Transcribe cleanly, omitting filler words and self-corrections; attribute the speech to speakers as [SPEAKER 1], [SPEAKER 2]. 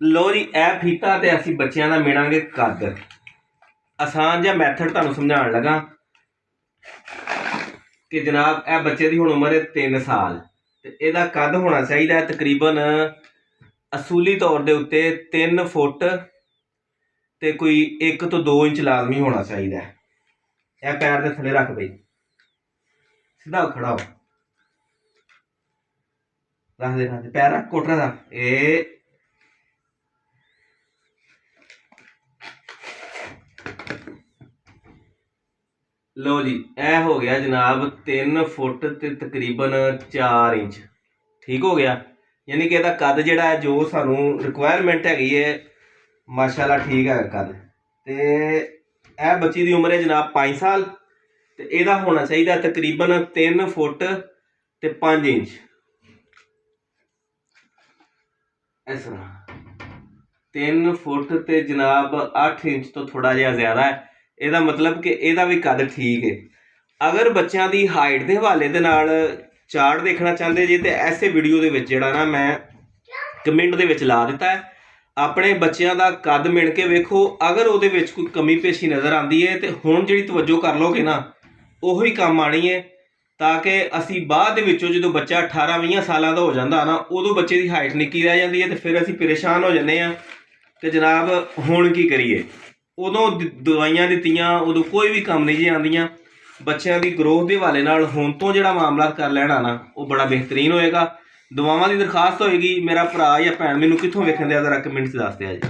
[SPEAKER 1] ਲਓ ਜੀ, ਇਹ ਫੀਤਾ ਤੇ ਅਸੀਂ ਬੱਚਿਆਂ ਦਾ ਮਿਣਾਂਗੇ ਕੱਦ। ਆਸਾਨ ਜਿਹਾ ਮੈਥਡ ਤੁਹਾਨੂੰ ਸਮਝਾਉਣ ਲੱਗਾ ਕਿ ਜਨਾਬ ਇਹ ਬੱਚੇ ਦੀ ਹੁਣ ਉਮਰ ਹੈ 3 ਸਾਲ ਤੇ ਇਹਦਾ ਕੱਦ ਹੋਣਾ ਚਾਹੀਦਾ ਤਕਰੀਬਨ ਅਸੂਲੀ ਤੌਰ ਦੇ ਉੱਤੇ 3 ਫੁੱਟ ਤੇ ਕੋਈ 1 ਤੋਂ 2 ਇੰਚ ਲਾਜ਼ਮੀ ਹੋਣਾ ਚਾਹੀਦਾ। ਇਹ ਪੈਰ ਦੇ ਥੱਲੇ ਰੱਖ ਬਈ, ਸਿੱਧਾ ਖੜਾ ਹੋ, ਰੱਖ ਦੇ ਪੈਰ ਰੱਖ ਕੋਟਰਾ ਦਾ। ਇਹ ਲਓ ਜੀ, ਇਹ ਹੋ ਗਿਆ ਜਨਾਬ 3 ਫੁੱਟ ਤੇ ਤਕਰੀਬਨ 4 ਇੰਚ। ਠੀਕ ਹੋ ਗਿਆ, ਯਾਨੀ ਕਿ ਇਹਦਾ ਕੱਦ ਜਿਹੜਾ ਹੈ ਜੋ ਸਾਨੂੰ ਰਿਕੁਆਇਰਮੈਂਟ ਹੈਗੀ ਹੈ ਮਾਸ਼ਾਅੱਲਾ ਠੀਕ ਹੈ ਕੱਦ। ਤੇ ਇਹ ਬੱਚੀ ਦੀ ਉਮਰ ਹੈ ਜਨਾਬ 5 ਸਾਲ ਤੇ ਇਹਦਾ ਹੋਣਾ ਚਾਹੀਦਾ ਤਕਰੀਬਨ 3 ਫੁੱਟ ਤੇ 5 ਇੰਚ। ਇਸ ਤਰ੍ਹਾਂ 3 ਫੁੱਟ ਤੇ ਜਨਾਬ 8 ਇੰਚ ਤੋਂ ਥੋੜਾ ਜਿਹਾ ਜ਼ਿਆਦਾ ਹੈ। ਇਹਦਾ ਮਤਲਬ ਕਿ ਇਹਦਾ ਵੀ ਕੱਦ ਠੀਕ ਹੈ। ਅਗਰ ਬੱਚਿਆਂ ਦੀ ਹਾਈਟ ਦੇ ਹਵਾਲੇ ਦੇ ਨਾਲ ਚਾਰਟ ਦੇਖਣਾ ਚਾਹੁੰਦੇ ਜੀ ਤੇ ਐਸੇ ਵੀਡੀਓ ਦੇ ਵਿੱਚ ਜਿਹੜਾ ਨਾ ਮੈਂ ਕਮੈਂਟ ਦੇ ਵਿੱਚ ਲਾ ਦਿੱਤਾ ਹੈ। ਆਪਣੇ ਬੱਚਿਆਂ ਦਾ ਕੱਦ ਮਿਣ ਕੇ ਵੇਖੋ, ਅਗਰ ਉਹਦੇ ਵਿੱਚ ਕੋਈ ਕਮੀ ਪੇਸ਼ੀ ਨਜ਼ਰ ਆਉਂਦੀ ਹੈ ਤੇ ਹੁਣ ਜਿਹੜੀ ਤਵੱਜੋ ਕਰ ਲਓਗੇ ਨਾ ਉਹੀ ਕੰਮ ਆਣੀ ਹੈ, ਤਾਂ ਕਿ ਅਸੀਂ ਬਾਅਦ ਦੇ ਵਿੱਚੋਂ ਜਦੋਂ ਬੱਚਾ 18-20 ਸਾਲਾਂ ਦਾ ਹੋ ਜਾਂਦਾ ਨਾ ਉਦੋਂ ਬੱਚੇ ਦੀ ਹਾਈਟ ਨਿੱਕੀ ਰਹਿ ਜਾਂਦੀ ਹੈ ਤੇ ਫਿਰ ਅਸੀਂ ਪਰੇਸ਼ਾਨ ਹੋ ਜਾਂਦੇ ਹਾਂ ਕਿ ਜਨਾਬ ਹੁਣ ਕੀ ਕਰੀਏ। ਉਦੋਂ ਦਵਾਈਆਂ ਦਿੱਤੀਆਂ ਉਦੋਂ ਕੋਈ ਵੀ ਕੰਮ ਨਹੀਂ ਜੀ ਆਉਂਦੀਆਂ। ਬੱਚਿਆਂ ਦੀ ਗਰੋਥ ਦੇ ਹਵਾਲੇ ਨਾਲ ਹੁਣ ਤੋਂ ਜਿਹੜਾ ਮਾਮਲਾ ਕਰ ਲੈਣਾ ਨਾ ਉਹ ਬੜਾ ਬਿਹਤਰੀਨ ਹੋਏਗਾ। ਦੁਆਵਾਂ ਦੀ ਦਰਖਾਸਤ ਹੋਏਗੀ। ਮੇਰਾ ਭਰਾ ਜਾਂ ਭੈਣ ਮੈਨੂੰ ਕਿੱਥੋਂ ਵੇਖਣ ਦਿਆ ਜ਼ਰਾ ਕਮੈਂਟ 'ਚ ਦੱਸ ਦਿਆ ਜੀ।